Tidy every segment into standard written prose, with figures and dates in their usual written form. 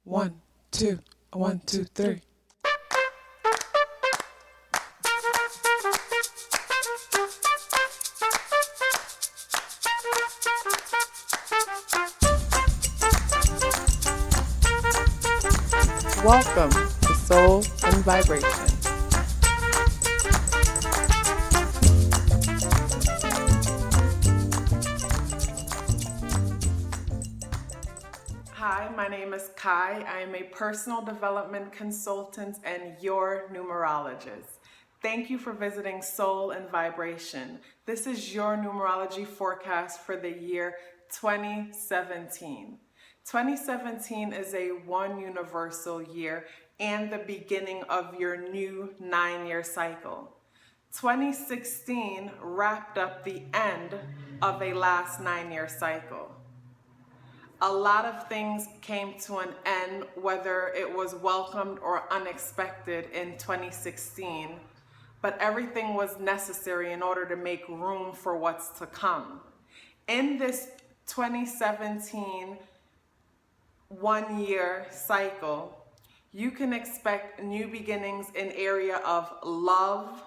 1, 2, 1, 2, 3. Welcome to Soul and Vibration. Hi, my name is Kai. I am a personal development consultant and your numerologist. Thank you for visiting Soul and Vibration. This is your numerology forecast for the year 2017. 2017 is a one universal year and the beginning of your new 9-year cycle. 2016 wrapped up the end of a last 9-year cycle. A lot of things came to an end, whether it was welcomed or unexpected in 2016, but everything was necessary in order to make room for what's to come. In this 2017 one-year cycle, you can expect new beginnings in area of love,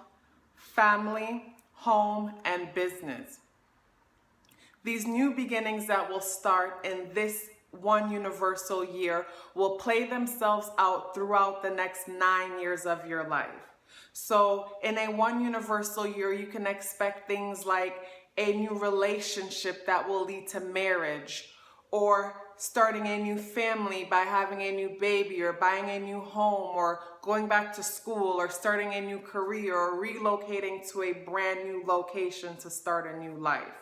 family, home, and business. These new beginnings that will start in this one universal year will play themselves out throughout the next 9 years of your life. So in a one universal year, you can expect things like a new relationship that will lead to marriage, or starting a new family by having a new baby, or buying a new home, or going back to school, or starting a new career, or relocating to a brand new location to start a new life.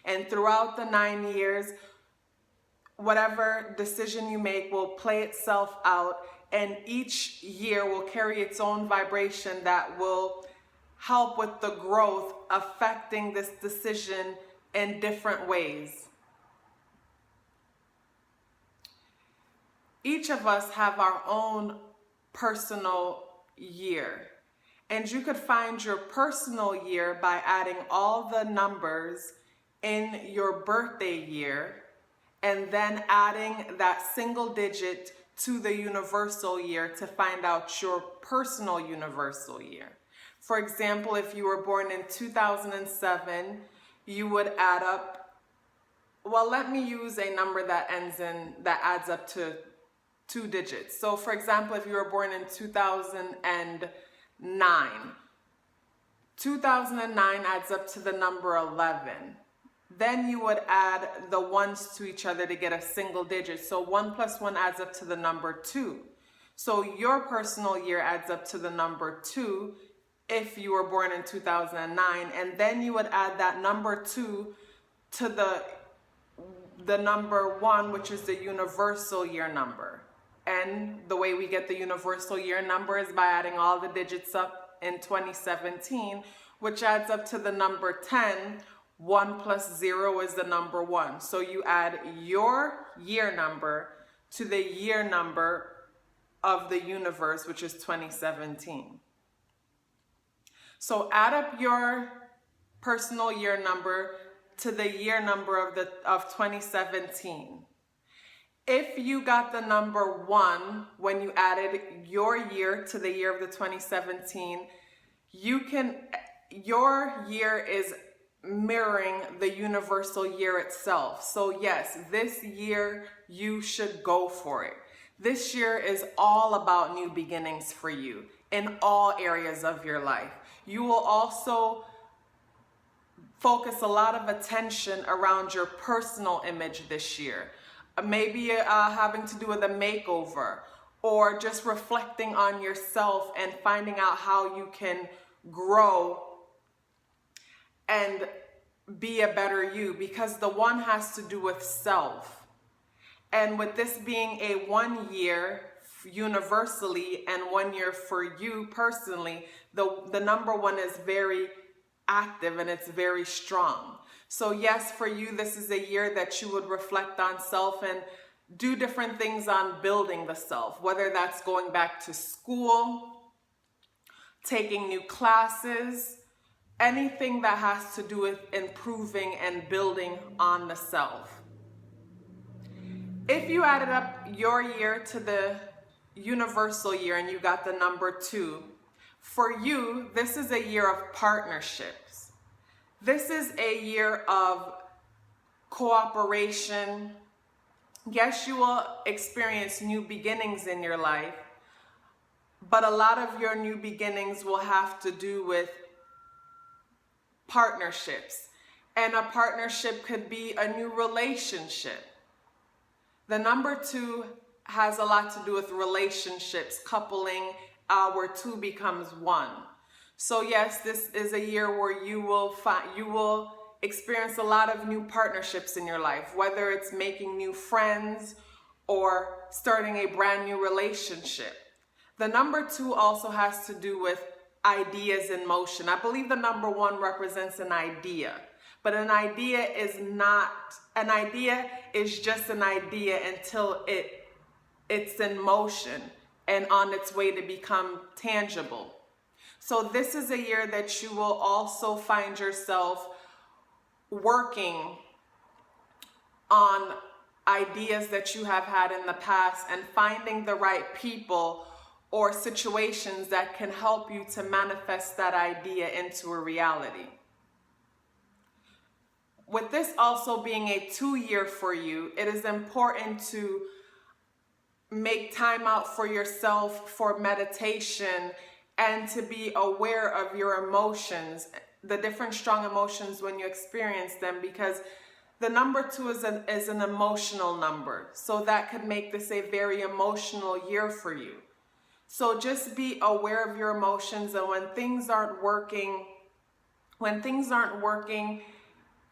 And throughout the 9 years, whatever decision you make will play itself out, and each year will carry its own vibration that will help with the growth, affecting this decision in different ways. Each of us have our own personal year, and you could find your personal year by adding all the numbers in your birthday year and then adding that single digit to the universal year to find out your personal universal year. For example, if you were born in 2007, you would add up, well, let me use a number that adds up to 2 digits. So for example, if you were born in 2009, 2009 adds up to the number 11. Then you would add the ones to each other to get a single digit. So 1 plus 1 adds up to the number 2. So your personal year adds up to the number 2 if you were born in 2009. And then you would add that number 2 to the number 1, which is the universal year number. And the way we get the universal year number is by adding all the digits up in 2017, which adds up to the number 10. 1 plus 0 is the number 1. So you add your year number to the year number of the universe, which is 2017. So add up your personal year number to the year number of 2017. If you got the number 1 when you added your year to the year of the 2017, your year is mirroring the universal year itself. So yes, this year you should go for it. This year is all about new beginnings for you in all areas of your life. You will also focus a lot of attention around your personal image this year. Maybe having to do with a makeover, or just reflecting on yourself and finding out how you can grow and be a better you, because the one has to do with self. And with this being a 1 year universally and 1 year for you personally, the number 1 is very active and it's very strong. So yes, for you, this is a year that you would reflect on self and do different things on building the self, whether that's going back to school, taking new classes, anything that has to do with improving and building on the self. If you added up your year to the universal year and you got the number 2, for you, this is a year of partnerships. This is a year of cooperation. Yes, you will experience new beginnings in your life, but a lot of your new beginnings will have to do with partnerships. And a partnership could be a new relationship. The number 2 has a lot to do with relationships, coupling, where 2 becomes 1. So yes, this is a year where you will experience a lot of new partnerships in your life, whether it's making new friends or starting a brand new relationship. The number 2 also has to do with ideas in motion. I believe the number 1 represents an idea. But an idea is just an idea until it's in motion and on its way to become tangible. So this is a year that you will also find yourself working on ideas that you have had in the past and finding the right people or situations that can help you to manifest that idea into a reality. With this also being a 2 year for you, it is important to make time out for yourself for meditation and to be aware of your emotions, the different strong emotions when you experience them, because the number 2 is an emotional number. So that could make this a very emotional year for you. So just be aware of your emotions, and when things aren't working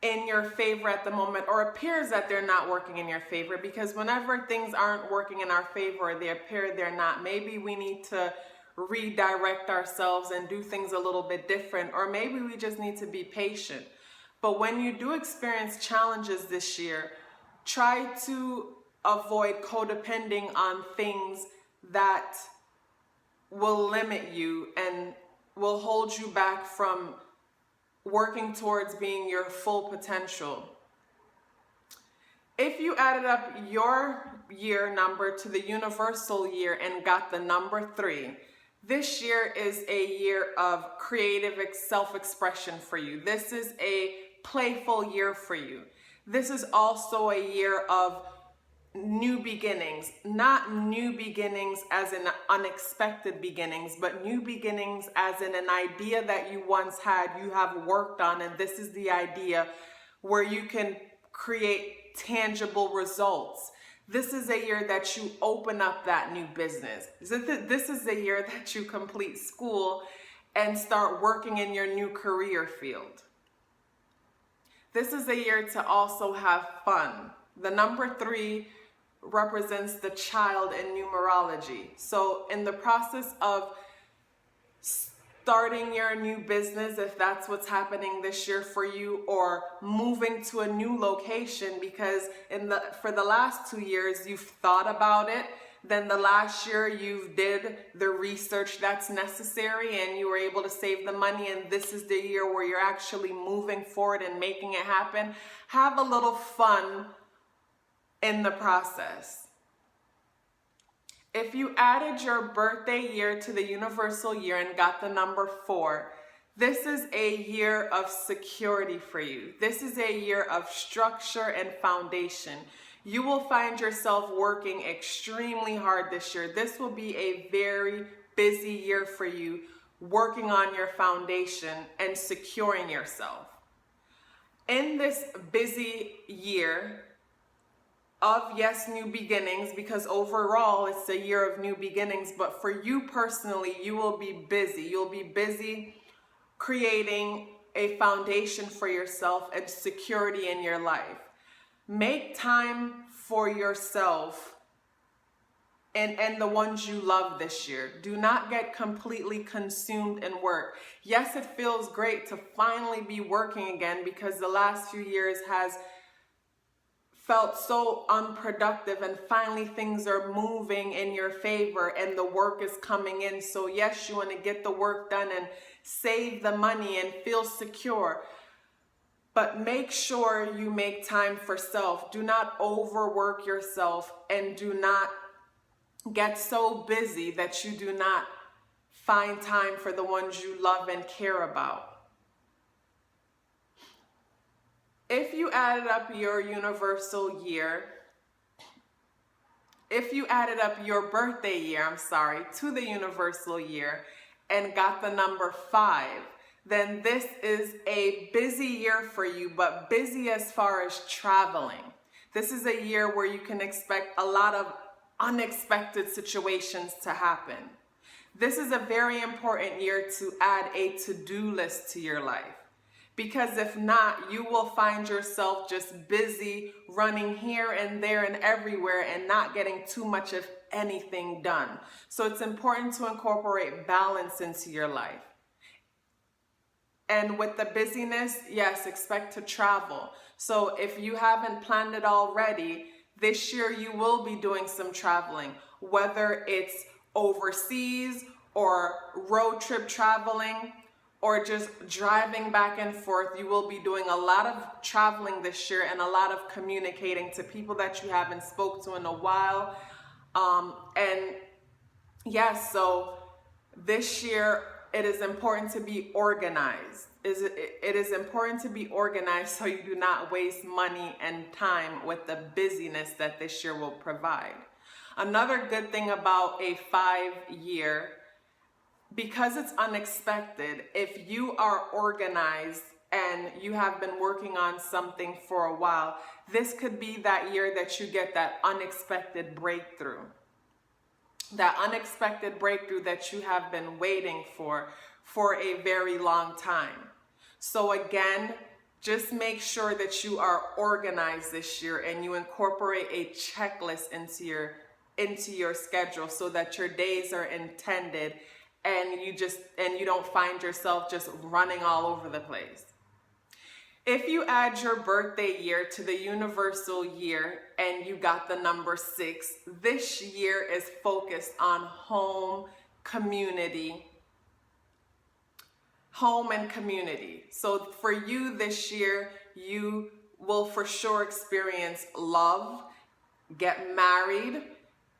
in your favor at the moment, or appears that they're not working in your favor, because whenever things aren't working in our favor or they appear they're not, maybe we need to redirect ourselves and do things a little bit different, or maybe we just need to be patient. But when you do experience challenges this year, try to avoid codepending on things that will limit you and will hold you back from working towards being your full potential. If you added up your year number to the universal year and got the number 3, this year is a year of creative self-expression for you. This is a playful year for you. This is also a year of new beginnings, not new beginnings as in unexpected beginnings, but new beginnings as in an idea that you once had, you have worked on, and this is the idea where you can create tangible results. This is a year that you open up that new business. This is the year that you complete school and start working in your new career field. This is a year to also have fun. The number 3 represents the child in numerology. So in the process of starting your new business, if that's what's happening this year for you, or moving to a new location, because for the last 2 years you've thought about it, then the last year you did the research that's necessary and you were able to save the money, and this is the year where you're actually moving forward and making it happen. Have a little fun in the process. If you added your birthday year to the universal year and got the number 4, this is a year of security for you. This is a year of structure and foundation. You will find yourself working extremely hard this year. This will be a very busy year for you, working on your foundation and securing yourself. In this busy year of, yes, new beginnings, because overall it's a year of new beginnings, but for you personally, you will be busy. You'll be busy creating a foundation for yourself and security in your life. Make time for yourself and the ones you love this year. Do not get completely consumed in work. Yes, it feels great to finally be working again, because the last few years has felt so unproductive, and finally things are moving in your favor and the work is coming in. So yes, you want to get the work done and save the money and feel secure. But make sure you make time for self. Do not overwork yourself, and do not get so busy that you do not find time for the ones you love and care about. If you added up your universal year, if you added up your birthday year, to the universal year and got the number 5, then this is a busy year for you, but busy as far as traveling. This is a year where you can expect a lot of unexpected situations to happen. This is a very important year to add a to-do list to your life. Because if not, you will find yourself just busy running here and there and everywhere and not getting too much of anything done. So it's important to incorporate balance into your life. And with the busyness, yes, expect to travel. So if you haven't planned it already, this year you will be doing some traveling, whether it's overseas or road trip traveling or just driving back and forth. You will be doing a lot of traveling this year and a lot of communicating to people that you haven't spoke to in a while. And yes, so this year, it is important to be organized. It is important to be organized so you do not waste money and time with the busyness that this year will provide. Another good thing about a 5-year, because it's unexpected, if you are organized and you have been working on something for a while, this could be that year that you get that unexpected breakthrough. That unexpected breakthrough that you have been waiting for a very long time. So again, just make sure that you are organized this year and you incorporate a checklist into your schedule so that your days are intended and you don't find yourself just running all over the place. If you add your birthday year to the universal year and you got the number 6, this year is focused on home, community. Home and community. So for you this year, you will for sure experience love, get married.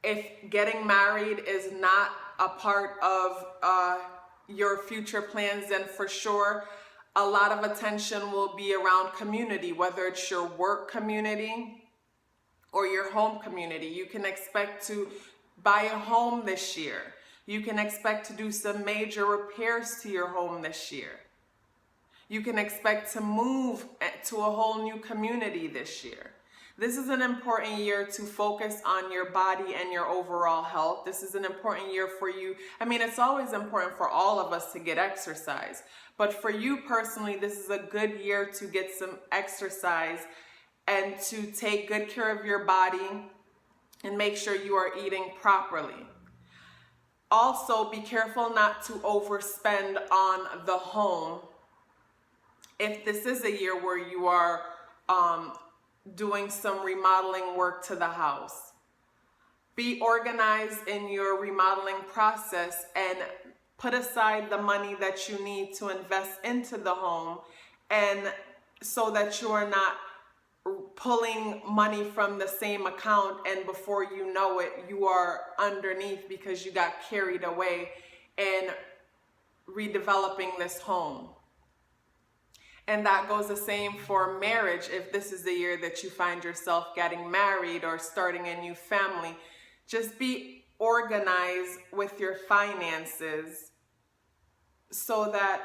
If getting married is not a part of your future plans, then for sure, a lot of attention will be around community, whether it's your work community or your home community. You can expect to buy a home this year. You can expect to do some major repairs to your home this year. You can expect to move to a whole new community this year. This is an important year to focus on your body and your overall health. This is an important year for you. I mean, it's always important for all of us to get exercise. But for you personally, this is a good year to get some exercise and to take good care of your body and make sure you are eating properly. Also, be careful not to overspend on the home. If this is a year where you are doing some remodeling work to the house, be organized in your remodeling process and put aside the money that you need to invest into the home, and so that you are not pulling money from the same account and before you know it, you are underneath because you got carried away in redeveloping this home. And that goes the same for marriage. If this is the year that you find yourself getting married or starting a new family, just be organized with your finances so that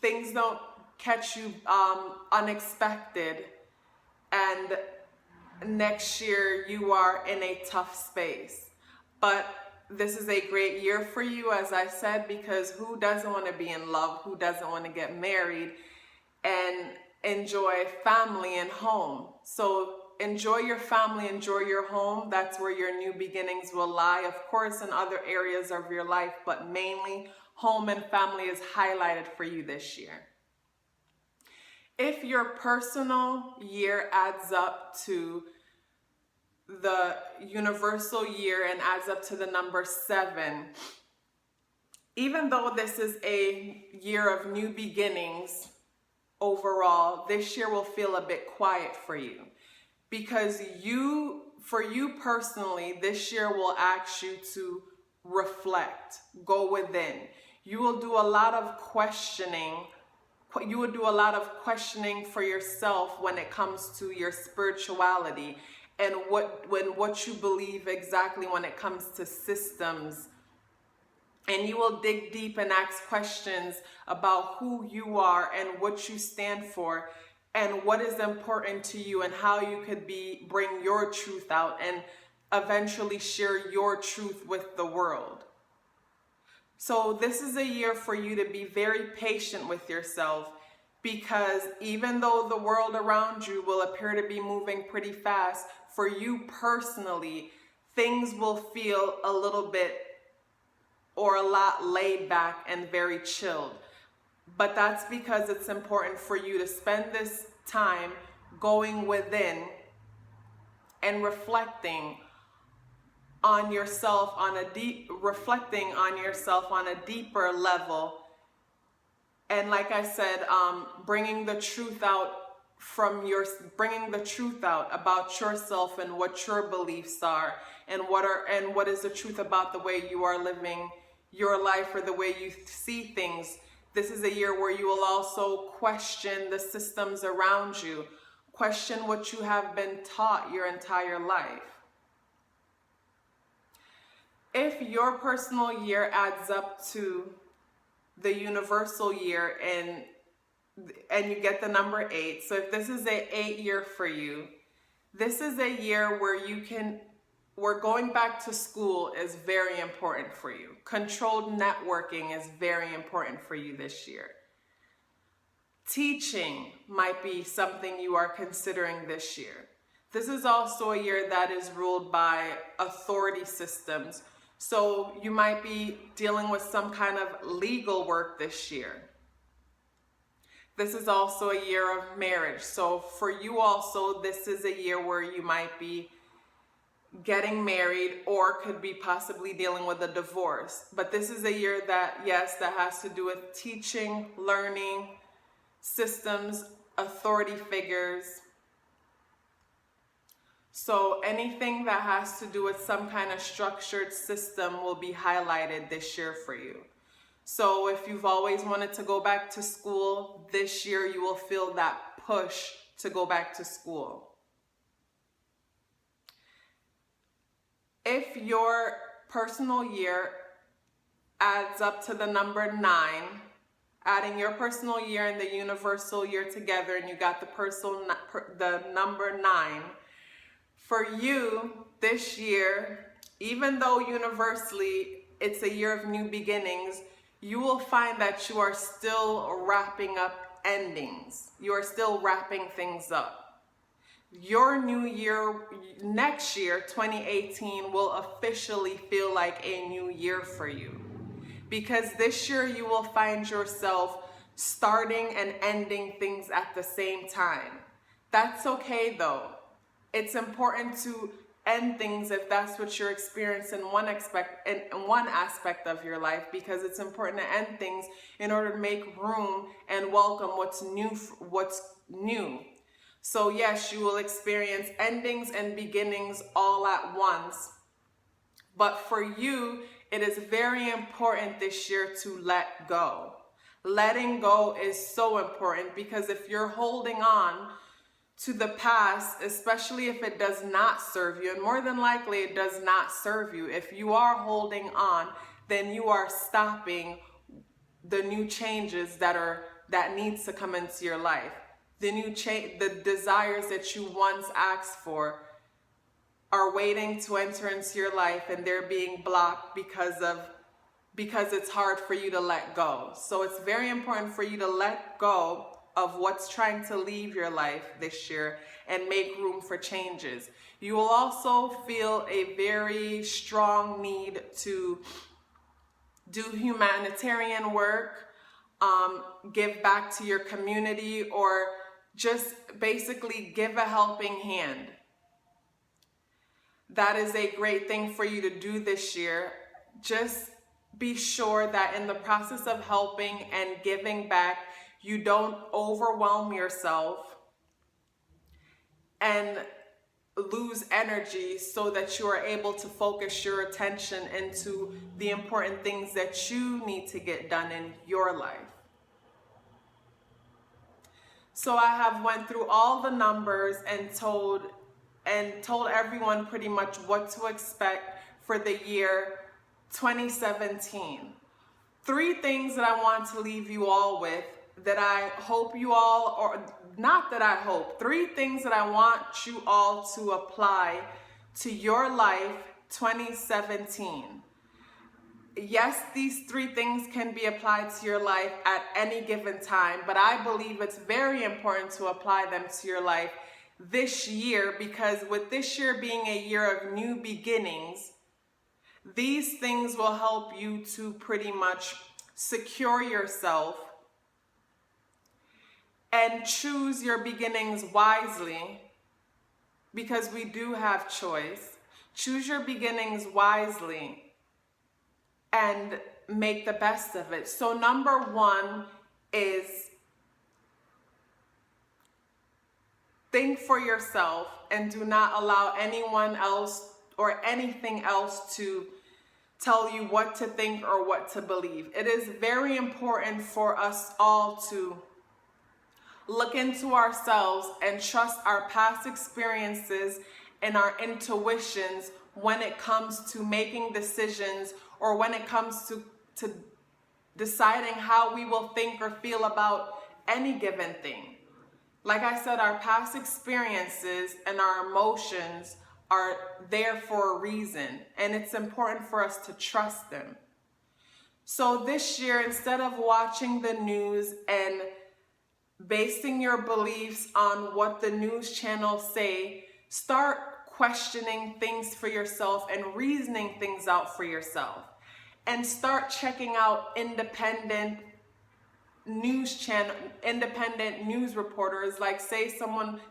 things don't catch you unexpected and next year you are in a tough space. But this is a great year for you, as I said, because who doesn't want to be in love? Who doesn't want to get married and enjoy family and home? So enjoy your family, enjoy your home. That's where your new beginnings will lie. Of course, in other areas of your life, but mainly home and family is highlighted for you this year. If your personal year adds up to the universal year and adds up to the number 7, even though this is a year of new beginnings, overall, this year will feel a bit quiet for you, because for you personally, this year will ask you to reflect, go within. You will do a lot of questioning. You will do a lot of questioning for yourself when it comes to your spirituality and what you believe exactly when it comes to systems. And you will dig deep and ask questions about who you are and what you stand for and what is important to you and how you could bring your truth out and eventually share your truth with the world. So this is a year for you to be very patient with yourself, because even though the world around you will appear to be moving pretty fast, for you personally, things will feel a little bit or a lot laid back and very chilled. But that's because it's important for you to spend this time going within and reflecting on yourself on a deeper level. And like I said, bringing the truth out about yourself and what your beliefs are and what is the truth about the way you are living your life or the way you see things. This is a year where you will also question the systems around you, question what you have been taught your entire life. If your personal year adds up to the universal year and you get the number 8, so if this is an 8 year for you, this is a year where going back to school is very important for you. Controlled networking is very important for you this year. Teaching might be something you are considering this year. This is also a year that is ruled by authority systems. So you might be dealing with some kind of legal work this year. This is also a year of marriage. So for you also, this is a year where you might be getting married or could be possibly dealing with a divorce. But this is a year that has to do with teaching, learning, systems, authority figures. So anything that has to do with some kind of structured system will be highlighted this year for you. So if you've always wanted to go back to school, this year you will feel that push to go back to school. If your personal year adds up to the number 9, adding your personal year and the universal year together, and you got the number 9, for you this year, even though universally it's a year of new beginnings, you will find that you are still wrapping up endings. You are still wrapping things up. Your new year, next year, 2018, will officially feel like a new year for you. Because this year you will find yourself starting and ending things at the same time. That's okay though. It's important to end things if that's what you're experiencing in one aspect of your life, because it's important to end things in order to make room and welcome what's new. So yes, you will experience endings and beginnings all at once. But for you, it is very important this year to let go. Letting go is so important, because if you're holding on to the past, especially if it does not serve you, and more than likely it does not serve you, if you are holding on, then you are stopping the new changes that needs to come into your life. The desires that you once asked for are waiting to enter into your life, and they're being blocked because it's hard for you to let go. So it's very important for you to let go of what's trying to leave your life this year and make room for changes. You will also feel a very strong need to do humanitarian work, give back to your community, or just basically give a helping hand. That is a great thing for you to do this year. Just be sure that in the process of helping and giving back, you don't overwhelm yourself and lose energy, so that you are able to focus your attention into the important things that you need to get done in your life. So I have went through all the numbers and told everyone pretty much what to expect for the year 2017. 3 things that I want to leave you all with, that I hope you all, or not that I hope, 3 things that I want you all to apply to your life 2017. Yes, these 3 things can be applied to your life at any given time, but I believe it's very important to apply them to your life this year, because with this year being a year of new beginnings, these things will help you to pretty much secure yourself and choose your beginnings wisely, because we do have choice. Choose your beginnings wisely and make the best of it. So number 1 is think for yourself and do not allow anyone else or anything else to tell you what to think or what to believe. It is very important for us all to look into ourselves and trust our past experiences and our intuitions when it comes to making decisions, or when it comes to deciding how we will think or feel about any given thing. Like I said, our past experiences and our emotions are there for a reason, and it's important for us to trust them. So this year, instead of watching the news and basing your beliefs on what the news channels say, start questioning things for yourself and reasoning things out for yourself. And start checking out independent news reporters, like say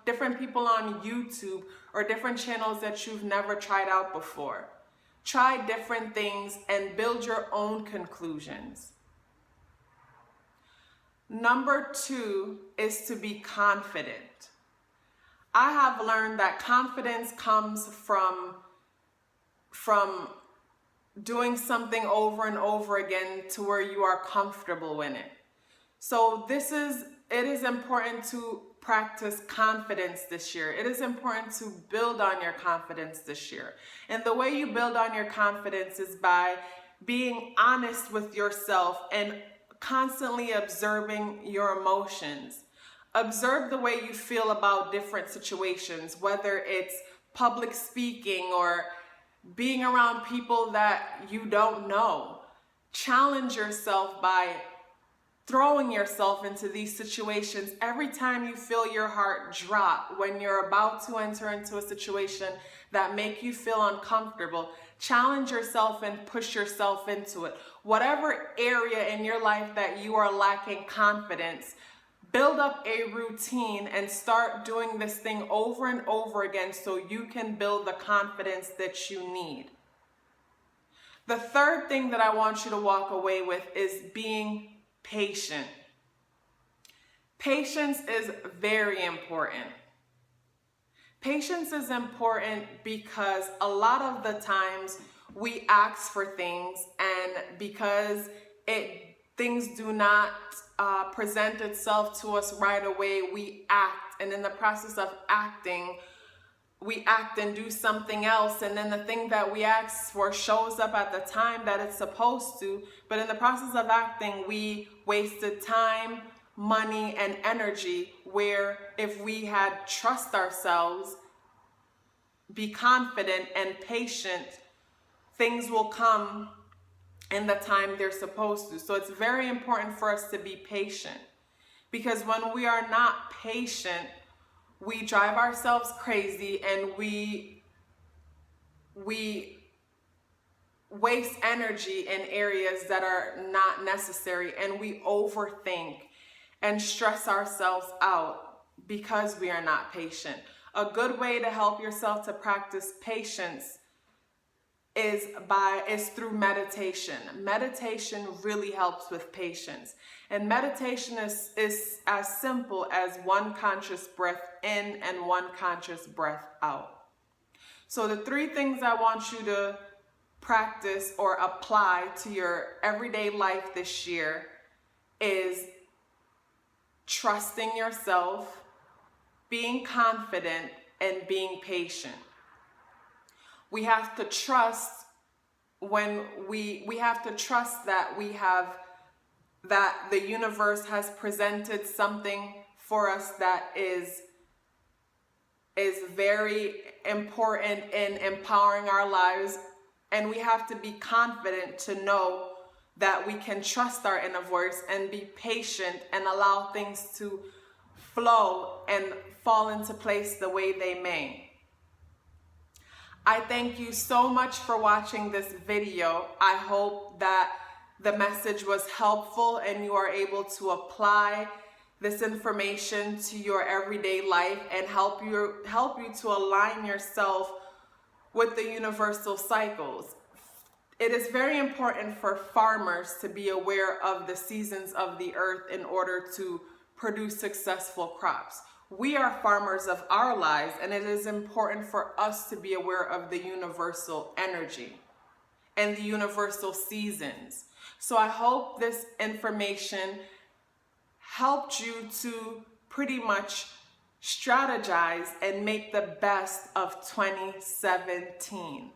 different people on YouTube or different channels that you've never tried out before. Try different things and build your own conclusions. Number 2 is to be confident. I have learned that confidence comes from doing something over and over again to where you are comfortable in it. So it is important to practice confidence this year. It is important to build on your confidence this year. And the way you build on your confidence is by being honest with yourself and constantly observing your emotions. Observe the way you feel about different situations, whether it's public speaking or being around people that you don't know. Challenge yourself by throwing yourself into these situations every time you feel your heart drop when you're about to enter into a situation that make you feel uncomfortable. Challenge yourself and push yourself into it. Whatever area in your life that you are lacking confidence, build up a routine and start doing this thing over and over again so you can build the confidence that you need. The 3rd thing that I want you to walk away with is being patient. Patience is very important. Patience is important because a lot of the times we ask for things, and because things do not present itself to us right away, we act, and in the process of acting, we act and do something else, and then the thing that we asked for shows up at the time that it's supposed to, but in the process of acting, we wasted time, money, and energy, where if we had trust ourselves, be confident and patient, things will come in the time they're supposed to. So it's very important for us to be patient, because when we are not patient, we drive ourselves crazy and we waste energy in areas that are not necessary, and we overthink and stress ourselves out because we are not patient. A good way to help yourself to practice patience is through meditation. Meditation really helps with patience. And meditation is as simple as one conscious breath in and one conscious breath out. So the three things I want you to practice or apply to your everyday life this year is trusting yourself, being confident, and being patient. We have to trust we have to trust that the universe has presented something for us that is very important in empowering our lives, and we have to be confident to know that we can trust our inner voice and be patient and allow things to flow and fall into place the way they may. I thank you so much for watching this video. I hope that the message was helpful and you are able to apply this information to your everyday life and help you to align yourself with the universal cycles. It is very important for farmers to be aware of the seasons of the earth in order to produce successful crops. We are farmers of our lives, and it is important for us to be aware of the universal energy and the universal seasons. So I hope this information helped you to pretty much strategize and make the best of 2017.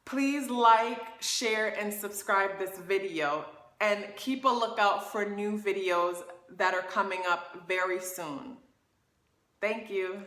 Please like, share, and subscribe this video, and keep a lookout for new videos that are coming up very soon. Thank you.